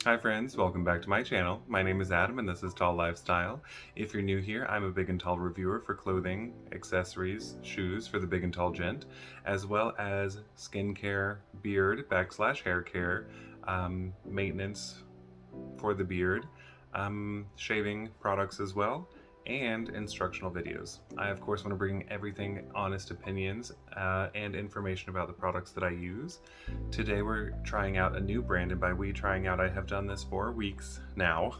Hi friends, welcome back to my channel. My name is Adam and this is Tall Lifestyle. If you're new here, I'm a big and tall reviewer for clothing, accessories, shoes for the big and tall gent, as well as skincare, beard, hair care, maintenance for the beard, shaving products as well, and instructional videos. I of course want to bring everything honest opinions and information about the products that I use. Today we're trying out a new brand, and by we trying out, I have done this for weeks now.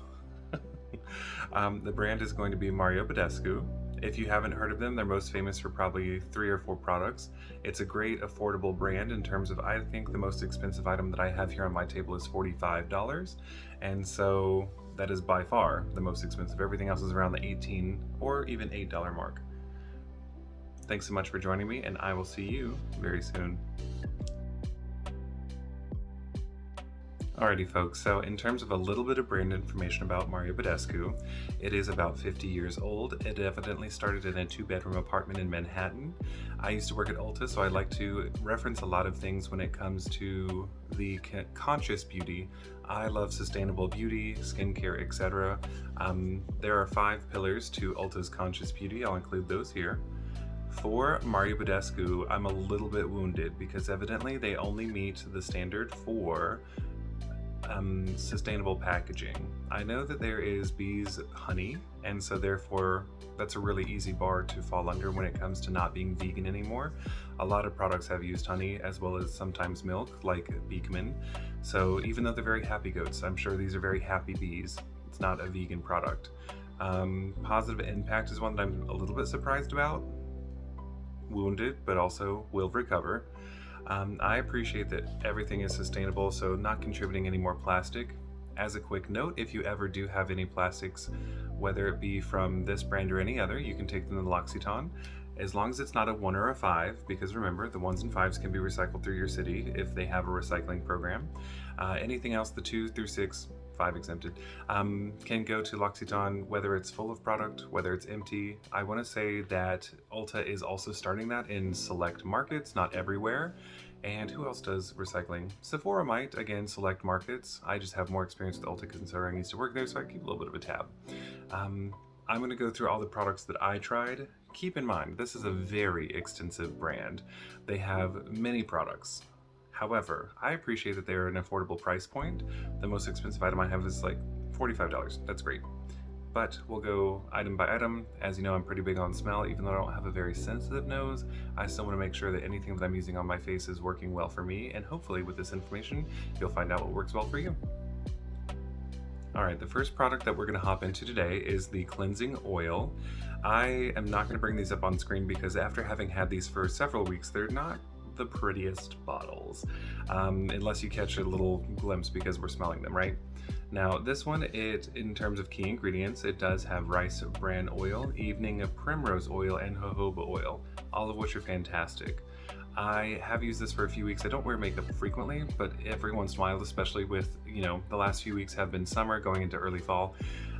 The brand is going to be Badescu. If you haven't heard of them, they're most famous for probably 3 or 4 products. It's a great affordable brand in terms of, I think the most expensive item that I have here on my table is $45. And so that is by far the most expensive. Everything else is around the $18 or even $8 mark. Thanks so much for joining me, and I will see you very soon. Alrighty folks, so in terms of a little bit of brand information about Badescu, it is about 50 years old. It evidently started in a 2-bedroom apartment in Manhattan. I used to work at Ulta, so I like to reference a lot of things when it comes to the conscious beauty. I love sustainable beauty, skincare, etc. There are 5 pillars to Ulta's conscious beauty. I'll include those here. For Badescu, I'm a little bit wounded because evidently they only meet the standard for sustainable packaging. I know that there is bees honey, and so therefore that's a really easy bar to fall under when it comes to not being vegan anymore. A lot of products have used honey as well as sometimes milk, like Beekman. So even though they're very happy goats, I'm sure these are very happy bees. It's not a vegan product. Positive impact is one that I'm a little bit surprised about. Wounded, but also will recover. I appreciate that everything is sustainable, so not contributing any more plastic. As a quick note, if you ever do have any plastics, whether it be from this brand or any other, you can take them to the L'Occitane, as long as it's not a 1 or a 5, because remember, the 1s and 5s can be recycled through your city if they have a recycling program. Anything else, the 2 through 6, 5 exempted, can go to L'Occitane, whether it's full of product, whether it's empty. I want to say that Ulta is also starting that in select markets, not everywhere. And who else does recycling? Sephora might, again, select markets. I just have more experience with Ulta considering I used to work there, so I keep a little bit of a tab. I'm going to go through all the products that I tried. Keep in mind, this is a very extensive brand. They have many products. However, I appreciate that they're an affordable price point. The most expensive item I have is like $45. That's great. But we'll go item by item. As you know, I'm pretty big on smell. Even though I don't have a very sensitive nose, I still want to make sure that anything that I'm using on my face is working well for me. And hopefully with this information, you'll find out what works well for you. Alright, the first product that we're going to hop into today is the cleansing oil. I am not going to bring these up on screen because after having had these for several weeks, they're not the prettiest bottles, unless you catch a little glimpse because we're smelling them, right? Now this one, in terms of key ingredients, it does have rice bran oil, evening of primrose oil, and jojoba oil, all of which are fantastic. I have used this for a few weeks. I don't wear makeup frequently, but every once in a while, especially with, the last few weeks have been summer going into early fall,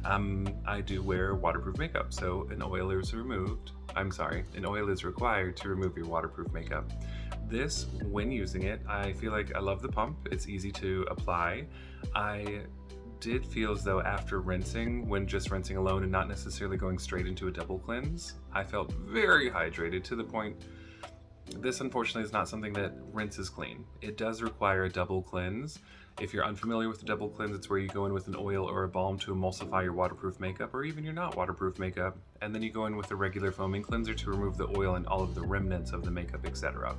I do wear waterproof makeup. So an oil is required to remove your waterproof makeup. This, when using it, I feel like I love the pump. It's easy to apply. I did feel as though after rinsing, when just rinsing alone and not necessarily going straight into a double cleanse, I felt very hydrated to the point. This unfortunately is not something that rinses clean. It does require a double cleanse. If you're unfamiliar with the double cleanse, it's where you go in with an oil or a balm to emulsify your waterproof makeup, or even your not waterproof makeup, and then you go in with a regular foaming cleanser to remove the oil and all of the remnants of the makeup, etc.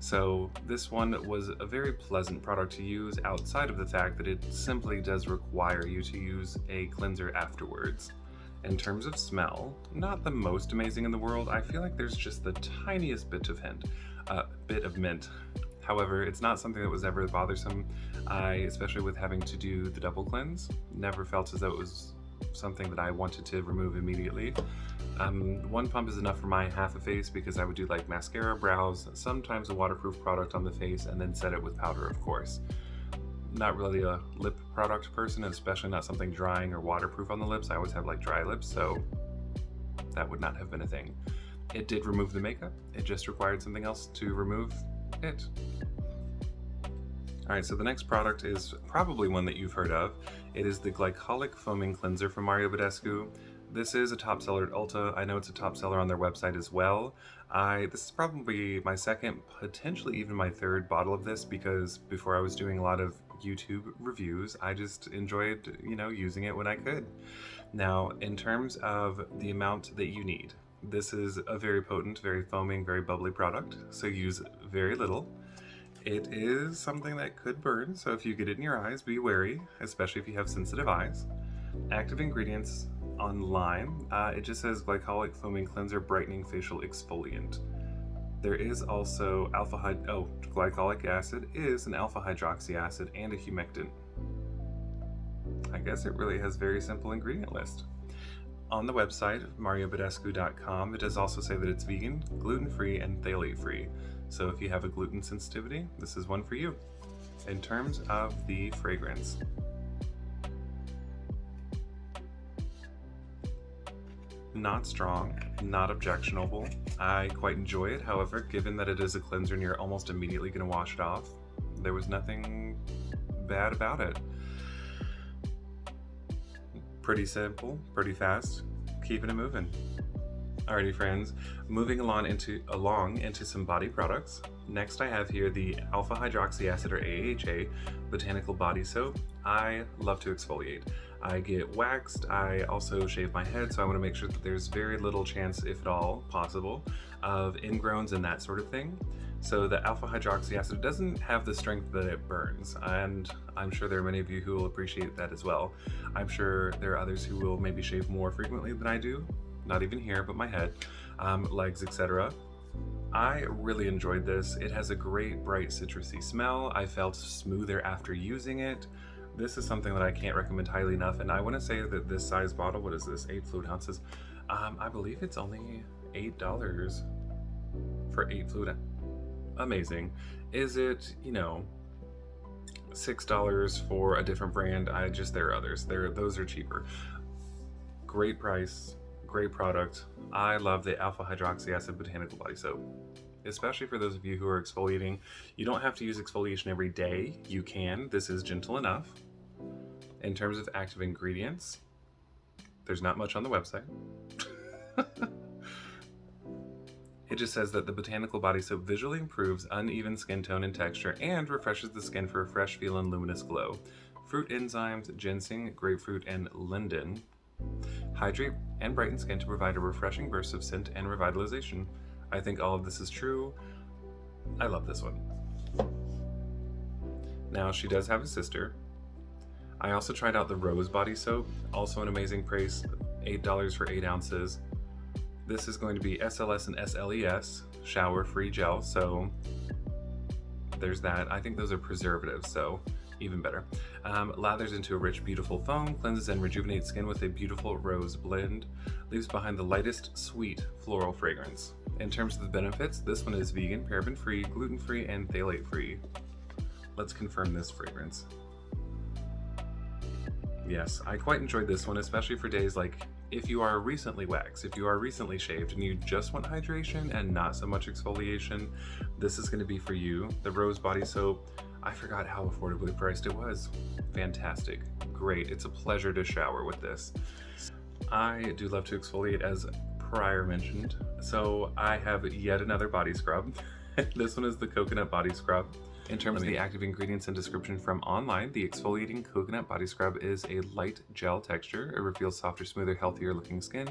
So this one was a very pleasant product to use outside of the fact that it simply does require you to use a cleanser afterwards. In terms of smell, not the most amazing in the world. I feel like there's just the tiniest bit of mint. However, it's not something that was ever bothersome. Especially with having to do the double cleanse, never felt as though it was something that I wanted to remove immediately. One pump is enough for my half a face because I would do like mascara, brows, sometimes a waterproof product on the face, and then set it with powder, of course. Not really a lip product person, especially not something drying or waterproof on the lips. I always have like dry lips, so that would not have been a thing. It did remove the makeup. It just required something else to remove it. All right, so the next product is probably one that you've heard of. It is the Glycolic Foaming Cleanser from Badescu. This is a top seller at Ulta. I know it's a top seller on their website as well. This is probably my second, potentially even my third bottle of this, because before I was doing a lot of YouTube reviews, I just enjoyed, using it when I could. Now, in terms of the amount that you need, this is a very potent, very foaming, very bubbly product, so use very little. It is something that could burn, so if you get it in your eyes, be wary, especially if you have sensitive eyes. Active ingredients online, it just says Glycolic Foaming Cleanser Brightening Facial Exfoliant. There is also glycolic acid is an alpha hydroxy acid and a humectant. I guess it really has very simple ingredient list. On the website, mariobadescu.com, it does also say that it's vegan, gluten-free, and phthalate-free. So if you have a gluten sensitivity, this is one for you. In terms of the fragrance, not strong, not objectionable. I quite enjoy it. However, given that it is a cleanser and you're almost immediately going to wash it off, there was nothing bad about it. Pretty simple, pretty fast, keeping it moving. Alrighty friends, moving along into some body products. Next I have here the alpha hydroxy acid, or AHA, botanical body soap. I love to exfoliate. I get waxed, I also shave my head, so I want to make sure that there's very little chance, if at all possible, of ingrowns and that sort of thing. So the alpha hydroxy acid doesn't have the strength that it burns, and I'm sure there are many of you who will appreciate that as well. I'm sure there are others who will maybe shave more frequently than I do, not even here, but my head, legs, etc. I really enjoyed this. It has a great bright citrusy smell. I felt smoother after using it. This is something that I can't recommend highly enough, and I want to say that this size bottle, what is this, 8 fluid ounces? I believe it's only $8 for 8 fluid. Amazing. Is it, $6 for a different brand? There are others. Those are cheaper. Great price, great product. I love the alpha hydroxy acid botanical body soap, especially for those of you who are exfoliating. You don't have to use exfoliation every day. You can. This is gentle enough. In terms of active ingredients, there's not much on the website. It just says that the botanical body soap visually improves uneven skin tone and texture and refreshes the skin for a fresh feel and luminous glow. Fruit enzymes, ginseng, grapefruit, and linden hydrate and brighten skin to provide a refreshing burst of scent and revitalization. I think all of this is true. I love this one. Now, she does have a sister. I also tried out the Rose body soap, also an amazing price, $8 for 8 ounces. This is going to be SLS and SLES, shower-free gel, so there's that. I think those are preservatives, so even better. Lathers into a rich, beautiful foam, cleanses and rejuvenates skin with a beautiful rose blend, leaves behind the lightest, sweet floral fragrance. In terms of the benefits, this one is vegan, paraben-free, gluten-free, and phthalate-free. Let's confirm this fragrance. Yes, I quite enjoyed this one, especially for days like if you are recently waxed, if you are recently shaved and you just want hydration and not so much exfoliation, this is going to be for you. The Rose body soap, I forgot how affordably priced it was. Fantastic, great. It's a pleasure to shower with this. I do love to exfoliate, as prior mentioned, so I have yet another body scrub. This one is the coconut body scrub. In terms of the active ingredients and description from online, the exfoliating coconut body scrub is a light gel texture. It reveals softer, smoother, healthier looking skin.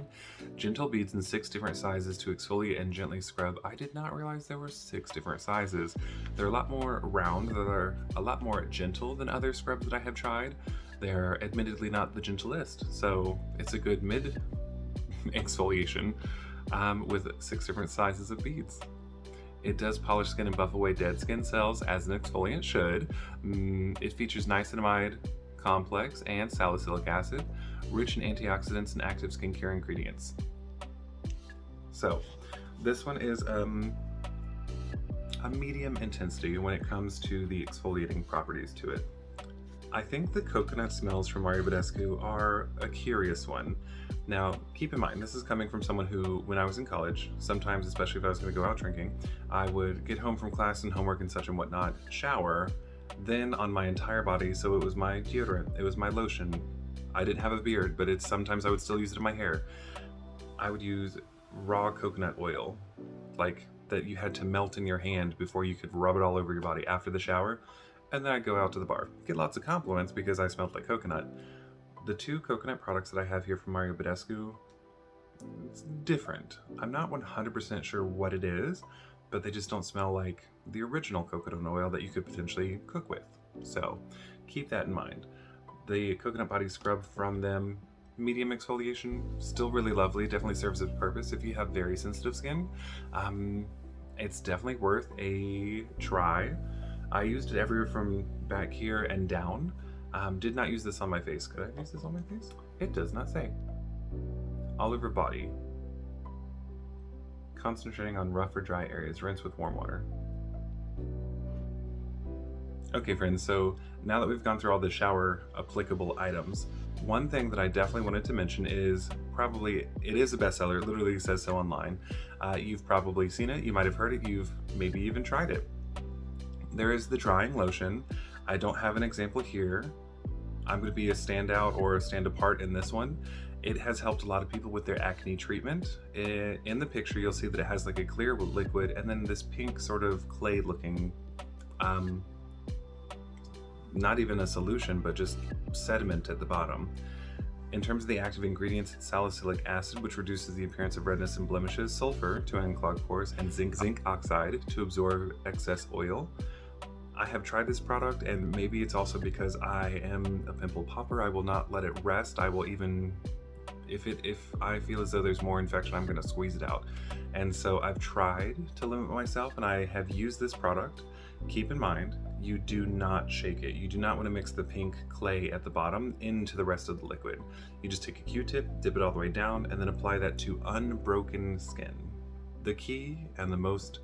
Gentle beads in 6 different sizes to exfoliate and gently scrub. I did not realize there were 6 different sizes. They're a lot more round, they're a lot more gentle than other scrubs that I have tried. They're admittedly not the gentlest, so it's a good mid exfoliation with 6 different sizes of beads. It does polish skin and buff away dead skin cells, as an exfoliant should. It features niacinamide complex and salicylic acid, rich in antioxidants and active skincare ingredients. So, this one is a medium intensity when it comes to the exfoliating properties to it. I think the coconut smells from Badescu are a curious one. Now, keep in mind, this is coming from someone who, when I was in college, sometimes, especially if I was going to go out drinking, I would get home from class and homework and such and whatnot, shower, Then on my entire body, so it was my deodorant, it was my lotion. I didn't have a beard, but sometimes I would still use it in my hair. I would use raw coconut oil, like that you had to melt in your hand before you could rub it all over your body after the shower. And then I'd go out to the bar. Get lots of compliments because I smelled like coconut. The 2 coconut products that I have here from Mario Badescu, it's different. I'm not 100% sure what it is, but they just don't smell like the original coconut oil that you could potentially cook with. So keep that in mind. The coconut body scrub from them, medium exfoliation, still really lovely, definitely serves its purpose if you have very sensitive skin. It's definitely worth a try. I used it everywhere from back here and down. Did not use this on my face. Could I use this on my face? It does not say. All over body. Concentrating on rough or dry areas. Rinse with warm water. Okay friends, so now that we've gone through all the shower applicable items, one thing that I definitely wanted to mention is it is a bestseller, it literally says so online. You've probably seen it, you might have heard it, you've maybe even tried it. There is the drying lotion. I don't have an example here. I'm going to be a standout or a stand apart in this one. It has helped a lot of people with their acne treatment. In the picture, you'll see that it has like a clear liquid and then this pink sort of clay looking, not even a solution, but just sediment at the bottom. In terms of the active ingredients, it's salicylic acid, which reduces the appearance of redness and blemishes, sulfur to unclog pores, and zinc oxide to absorb excess oil. I have tried this product, and maybe it's also because I am a pimple popper. I will not let it rest. I will even, if I feel as though there's more infection, I'm gonna squeeze it out. And so I've tried to limit myself, and I have used this product. Keep in mind, you do not shake it. You do not want to mix the pink clay at the bottom into the rest of the liquid. You just take a Q-tip, dip it all the way down, and then apply that to unbroken skin. The key and the most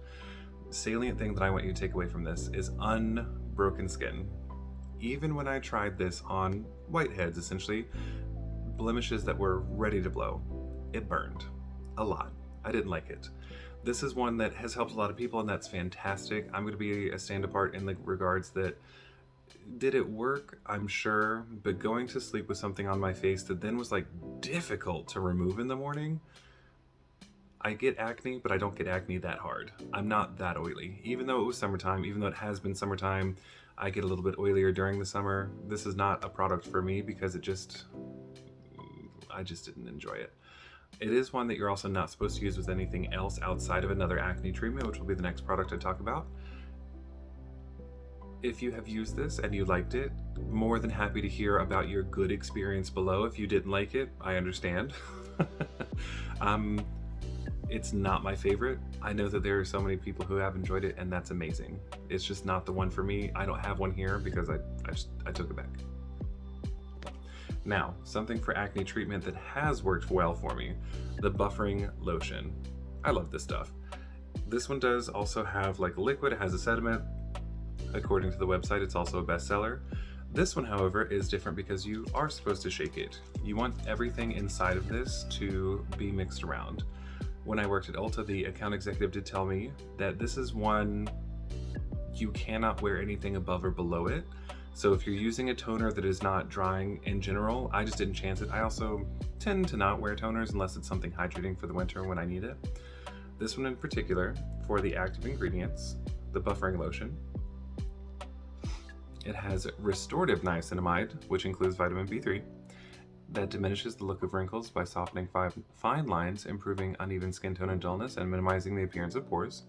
salient thing that I want you to take away from this is unbroken skin. Even when I tried this on whiteheads, essentially, blemishes that were ready to blow, it burned a lot. I didn't like it. This is one that has helped a lot of people, and that's fantastic. I'm going to be a stand apart in the regards that, did it work? I'm sure, but going to sleep with something on my face that then was like difficult to remove in the morning. I get acne, but I don't get acne that hard. I'm not that oily. Even though it was summertime, even though it has been summertime, I get a little bit oilier during the summer. This is not a product for me because I just didn't enjoy it. It is one that you're also not supposed to use with anything else outside of another acne treatment, which will be the next product I talk about. If you have used this and you liked it, more than happy to hear about your good experience below. If you didn't like it, I understand. It's not my favorite. I know that there are so many people who have enjoyed it, and that's amazing. It's just not the one for me. I don't have one here because I took it back. Now, something for acne treatment that has worked well for me, the buffering lotion. I love this stuff. This one does also have like a liquid, it has a sediment. According to the website, it's also a bestseller. This one, however, is different because you are supposed to shake it. You want everything inside of this to be mixed around. When I worked at Ulta, the account executive did tell me that this is one you cannot wear anything above or below it. So if you're using a toner that is not drying in general, I just didn't chance it. I also tend to not wear toners unless it's something hydrating for the winter when I need it. This one in particular, for the active ingredients, the buffering lotion. It has restorative niacinamide, which includes vitamin B3, that diminishes the look of wrinkles by softening fine lines, improving uneven skin tone and dullness, and minimizing the appearance of pores.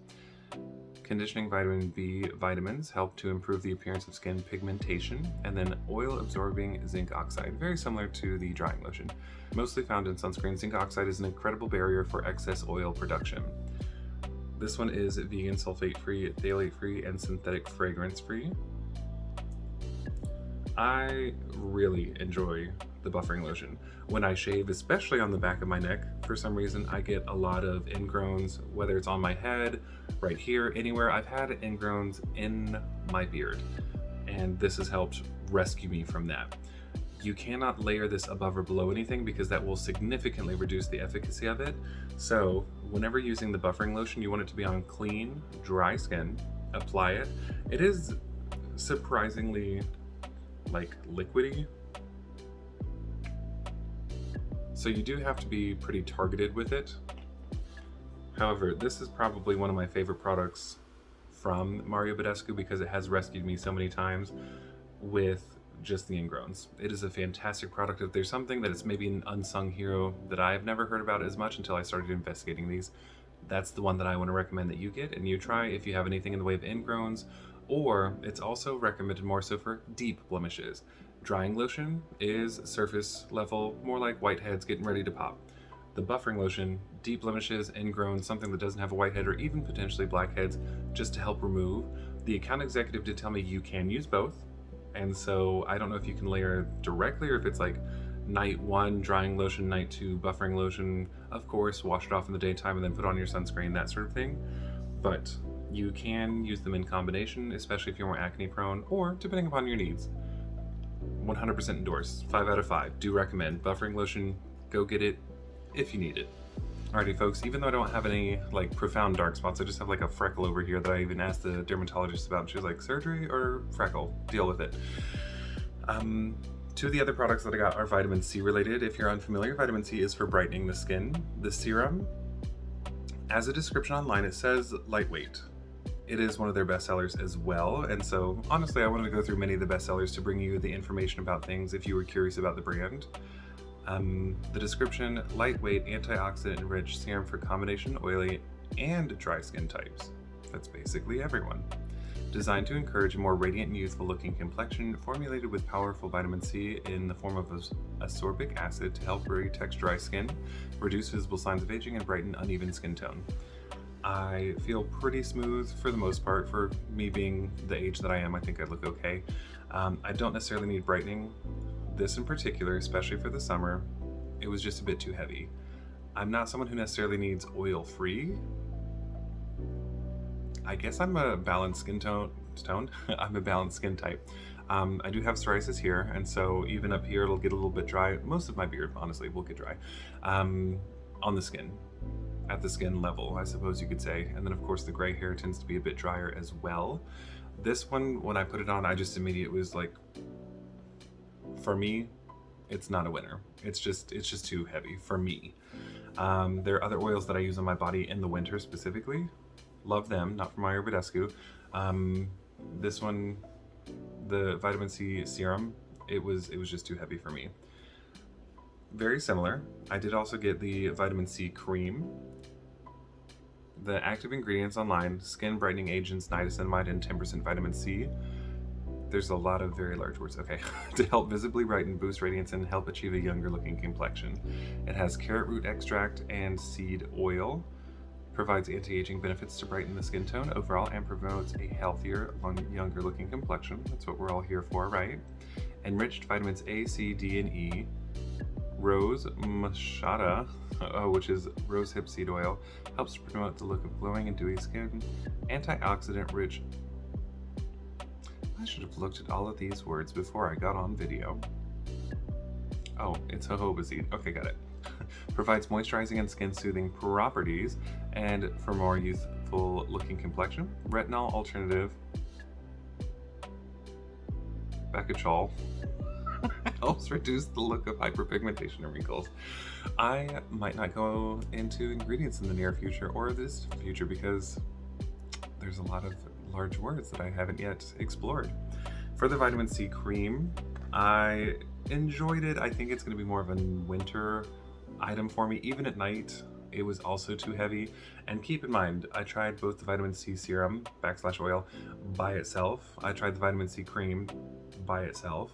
Conditioning vitamin B vitamins help to improve the appearance of skin pigmentation, and then oil-absorbing zinc oxide, very similar to the drying lotion. Mostly found in sunscreen, zinc oxide is an incredible barrier for excess oil production. This one is vegan, sulfate-free, phthalate-free, and synthetic fragrance-free. I really enjoy the buffering lotion. When I shave, especially on the back of my neck, for some reason I get a lot of ingrowns, whether it's on my head, right here, anywhere. I've had ingrowns in my beard, and this has helped rescue me from that. You cannot layer this above or below anything because that will significantly reduce the efficacy of it. So whenever using the buffering lotion, you want it to be on clean, dry skin. Apply it. It is surprisingly like liquidy. So you do have to be pretty targeted with it. However, this is probably one of my favorite products from Mario Badescu because it has rescued me so many times with just the ingrowns. It is a fantastic product. If there's something that is maybe an unsung hero that I've never heard about as much until I started investigating these, that's the one that I want to recommend that you get and you try if you have anything in the way of ingrowns, or it's also recommended more so for deep blemishes. Drying lotion is surface level, more like whiteheads getting ready to pop. The buffering lotion, deep blemishes, ingrown, something that doesn't have a whitehead or even potentially blackheads, just to help remove. The account executive did tell me you can use both, and so I don't know if you can layer directly or if it's like night 1 drying lotion, night 2 buffering lotion, of course wash it off in the daytime and then put on your sunscreen, that sort of thing. But you can use them in combination, especially if you're more acne prone or depending upon your needs. 100% endorse, 5 out of 5, do recommend. Buffering lotion, go get it if you need it. Alrighty folks, even though I don't have any like profound dark spots, I just have like a freckle over here that I even asked the dermatologist about, and she was like, surgery or freckle? Deal with it. Two of the other products that I got are vitamin C related. If you're unfamiliar, vitamin C is for brightening the skin. The serum, as a description online, it says lightweight. It is one of their best sellers as well, and so honestly I wanted to go through many of the best sellers to bring you the information about things if you were curious about the brand. The description, lightweight, antioxidant-enriched serum for combination oily and dry skin types. That's basically everyone. Designed to encourage a more radiant and youthful looking complexion, formulated with powerful vitamin C in the form of ascorbic acid to help retexture dry skin, reduce visible signs of aging, and brighten uneven skin tone. I feel pretty smooth for the most part. For me being the age that I am, I think I look okay. I don't necessarily need brightening. This in particular, especially for the summer, it was just a bit too heavy. I'm not someone who necessarily needs oil-free. I guess I'm a balanced skin tone. I'm a balanced skin type. I do have psoriasis here, and so even up here it'll get a little bit dry. Most of my beard, honestly, will get dry on the skin, at the skin level, I suppose you could say. And then of course the gray hair tends to be a bit drier as well. This one, when I put it on, I just immediately was like, for me, it's not a winner. It's just too heavy for me. There are other oils that I use on my body in the winter specifically. Love them, not from Mario Badescu. This one, the vitamin C serum, it was just too heavy for me. Very similar. I did also get the vitamin C cream. The active ingredients online: skin brightening agents, niacinamide, and 10% vitamin C. There's a lot of very large words, okay. To help visibly brighten, boost radiance, and help achieve a younger looking complexion. It has carrot root extract and seed oil. Provides anti-aging benefits to brighten the skin tone overall and promotes a healthier, younger looking complexion. That's what we're all here for, right? Enriched vitamins A, C, D, and E. Rose machata, which is rosehip seed oil, helps to promote the look of glowing and dewy skin. Antioxidant rich. I should have looked at all of these words before I got on video. Oh, it's jojoba seed. Okay, got it. Provides moisturizing and skin soothing properties, and for more youthful looking complexion. Retinol alternative Bacachol helps reduce the look of hyperpigmentation and wrinkles. I might not go into ingredients in the near future or this future because there's a lot of large words that I haven't yet explored. For the vitamin C cream, I enjoyed it. I think it's going to be more of a winter item for me. Even at night, it was also too heavy. And keep in mind, I tried both the vitamin C serum / oil by itself. I tried the vitamin C cream by itself.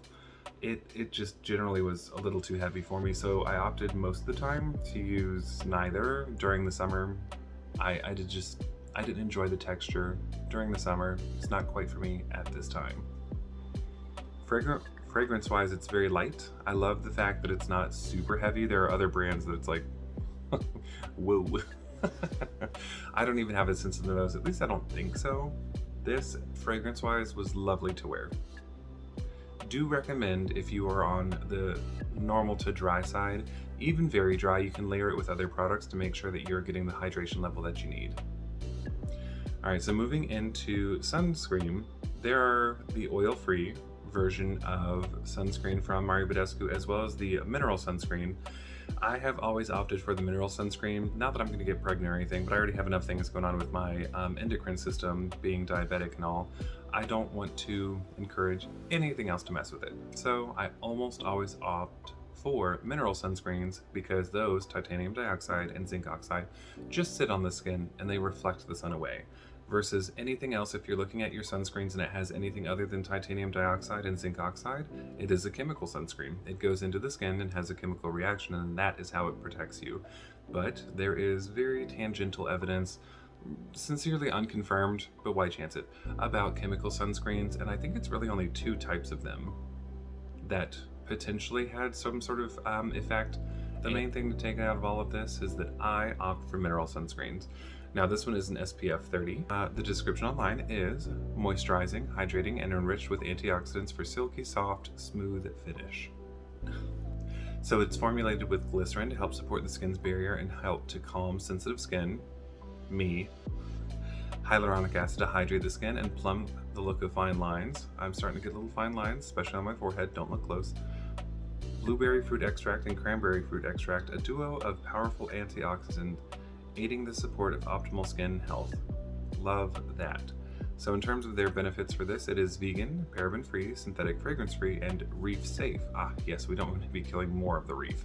It just generally was a little too heavy for me, so I opted most of the time to use neither. During the summer, I didn't enjoy the texture during the summer. It's not quite for me at this time. Fragrance wise, it's very light. I love the fact that it's not super heavy. There are other brands that it's like, whoa. I don't even have a sense of the nose. At least I don't think so. This, fragrance wise, was lovely to wear. Do recommend if you are on the normal to dry side, even very dry, you can layer it with other products to make sure that you're getting the hydration level that you need. All right, so moving into sunscreen, There are the oil-free version of sunscreen from Mario Badescu, as well as the mineral sunscreen. I have always opted for the mineral sunscreen. Not that I'm going to get pregnant or anything, but I already have enough things going on with my endocrine system, being diabetic and all. I don't want to encourage anything else to mess with it. So I almost always opt for mineral sunscreens because those, titanium dioxide and zinc oxide, just sit on the skin and they reflect the sun away. Versus anything else, if you're looking at your sunscreens and it has anything other than titanium dioxide and zinc oxide, it is a chemical sunscreen. It goes into the skin and has a chemical reaction, and that is how it protects you. But there is very tangential evidence, sincerely unconfirmed, but why chance it, about chemical sunscreens, and I think it's really only 2 types of them that potentially had some sort of effect. The main thing to take out of all of this is that I opt for mineral sunscreens. Now this one is an SPF 30. The description online is moisturizing, hydrating, and enriched with antioxidants for silky, soft, smooth finish. So it's formulated with glycerin to help support the skin's barrier and help to calm sensitive skin, me. Hyaluronic acid to hydrate the skin and plump the look of fine lines. I'm starting to get little fine lines, especially on my forehead, don't look close. Blueberry fruit extract and cranberry fruit extract, a duo of powerful antioxidants aiding the support of optimal skin health. Love that. So in terms of their benefits for this, it is vegan, paraben-free, synthetic fragrance-free, and reef-safe. Ah, yes, we don't want to be killing more of the reef.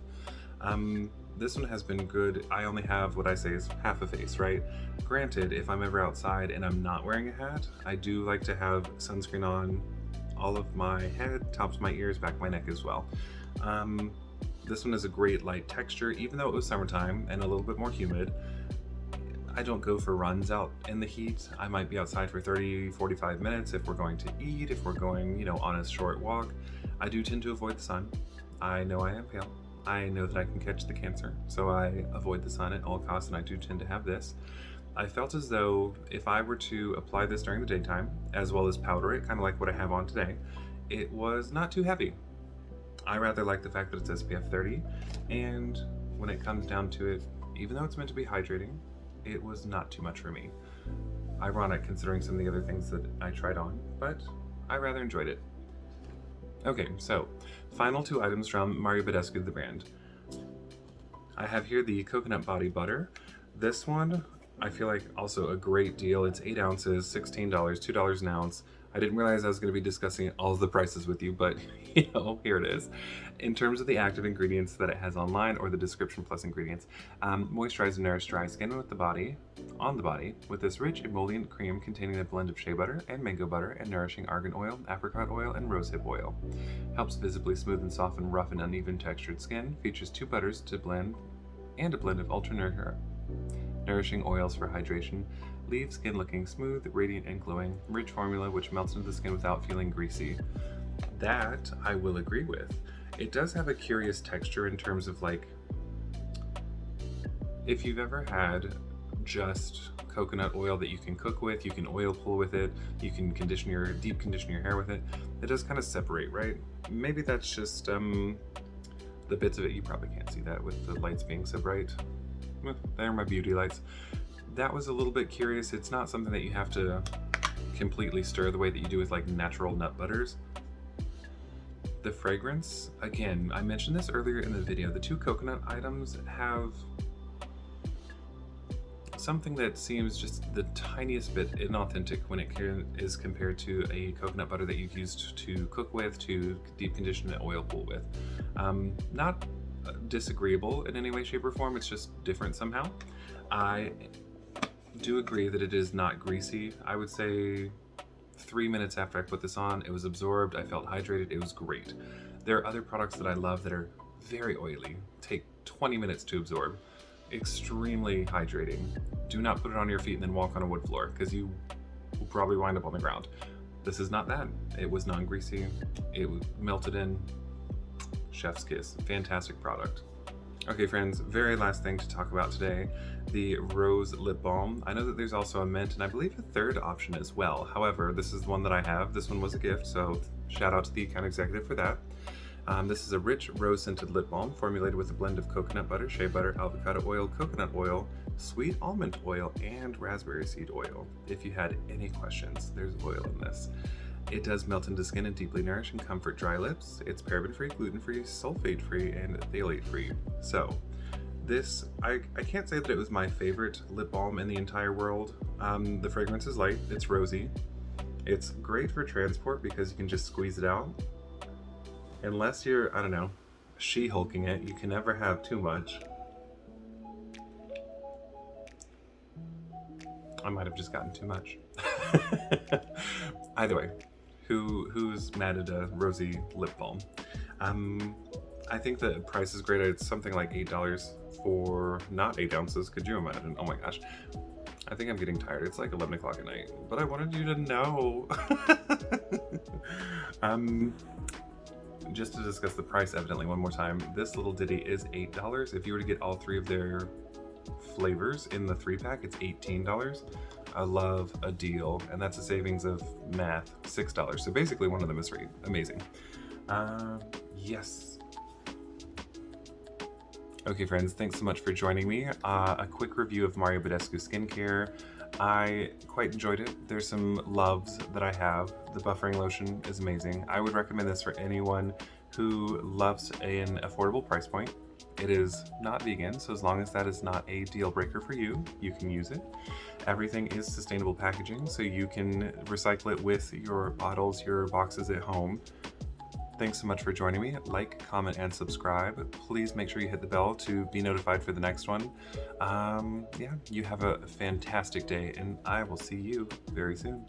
This one has been good. I only have what I say is half a face, right? Granted, if I'm ever outside and I'm not wearing a hat, I do like to have sunscreen on all of my head, tops of my ears, back of my neck as well. This one is a great light texture, even though it was summertime and a little bit more humid. I don't go for runs out in the heat. I might be outside for 30, 45 minutes if we're going to eat, if we're going, on a short walk. I do tend to avoid the sun. I know I am pale. I know that I can catch the cancer, so I avoid the sun at all costs, and I do tend to have this. I felt as though if I were to apply this during the daytime, as well as powder it, kind of like what I have on today, it was not too heavy. I rather like the fact that it's SPF 30, and when it comes down to it, even though it's meant to be hydrating, it was not too much for me. Ironic considering some of the other things that I tried on, but I rather enjoyed it. Okay, so final 2 items from Mario Badescu, the brand. I have here the coconut body butter. This one, I feel like also a great deal. It's 8 ounces, $16, $2 an ounce. I didn't realize I was going to be discussing all of the prices with you, but here it is. In terms of the active ingredients that it has online, or the description plus ingredients, moisturize and nourish dry skin on the body with this rich emollient cream containing a blend of shea butter and mango butter and nourishing argan oil, apricot oil, and rosehip oil. Helps visibly smooth and soften rough and uneven textured skin. Features 2 butters to blend and a blend of ultra nourishing oils for hydration. Leave skin looking smooth, radiant, and glowing. Rich formula which melts into the skin without feeling greasy. That I will agree with. It does have a curious texture in terms of if you've ever had just coconut oil that you can cook with, you can oil pull with it, you can deep condition your hair with it. It does kind of separate, right? Maybe that's just the bits of it. You probably can't see that with the lights being so bright. They're my beauty lights. That was a little bit curious. It's not something that you have to completely stir the way that you do with natural nut butters. The fragrance, again, I mentioned this earlier in the video, the 2 coconut items have something that seems just the tiniest bit inauthentic when it is compared to a coconut butter that you've used to cook with, to deep condition and oil pull with. Not disagreeable in any way, shape, or form, it's just different somehow. I do agree that it is not greasy. I would say 3 minutes after I put this on, it was absorbed, I felt hydrated, it was great. There are other products that I love that are very oily, take 20 minutes to absorb, extremely hydrating. Do not put it on your feet and then walk on a wood floor, because you will probably wind up on the ground. This is not that. It was non-greasy, it melted in, chef's kiss, fantastic product. Okay friends, very last thing to talk about today, the Rose Lip Balm. I know that there's also a mint and I believe a 3rd option as well. However, this is the one that I have. This one was a gift, so shout out to the account executive for that. This is a rich rose-scented lip balm formulated with a blend of coconut butter, shea butter, avocado oil, coconut oil, sweet almond oil, and raspberry seed oil. If you had any questions, there's oil in this. It does melt into skin and deeply nourish and comfort dry lips. It's paraben-free, gluten-free, sulfate-free, and phthalate-free. So this, I can't say that it was my favorite lip balm in the entire world. The fragrance is light, it's rosy. It's great for transport because you can just squeeze it out. Unless you're, I don't know, she-hulking it, you can never have too much. I might have just gotten too much. Either way, who's mad at a rosy lip balm? I think the price is great. It's something like $8 for not 8 ounces. Could you imagine? Oh my gosh. I think I'm getting tired. It's like 11 o'clock at night, but I wanted you to know. Just to discuss the price evidently one more time, this little ditty is $8. If you were to get all 3 of their flavors in the 3-pack, it's $18. I love a deal, and that's a savings of math, $6. So basically one of them is free. Amazing. Yes. Okay friends, thanks so much for joining me. A quick review of Mario Badescu skincare. I quite enjoyed it. There's some loves that I have. The buffering lotion is amazing. I would recommend this for anyone who loves an affordable price point. It is not vegan, so as long as that is not a deal breaker for you, you can use it. Everything is sustainable packaging, so you can recycle it with your bottles, your boxes at home. Thanks so much for joining me. Like, comment, and subscribe. Please make sure you hit the bell to be notified for the next one. Yeah, you have a fantastic day, and I will see you very soon.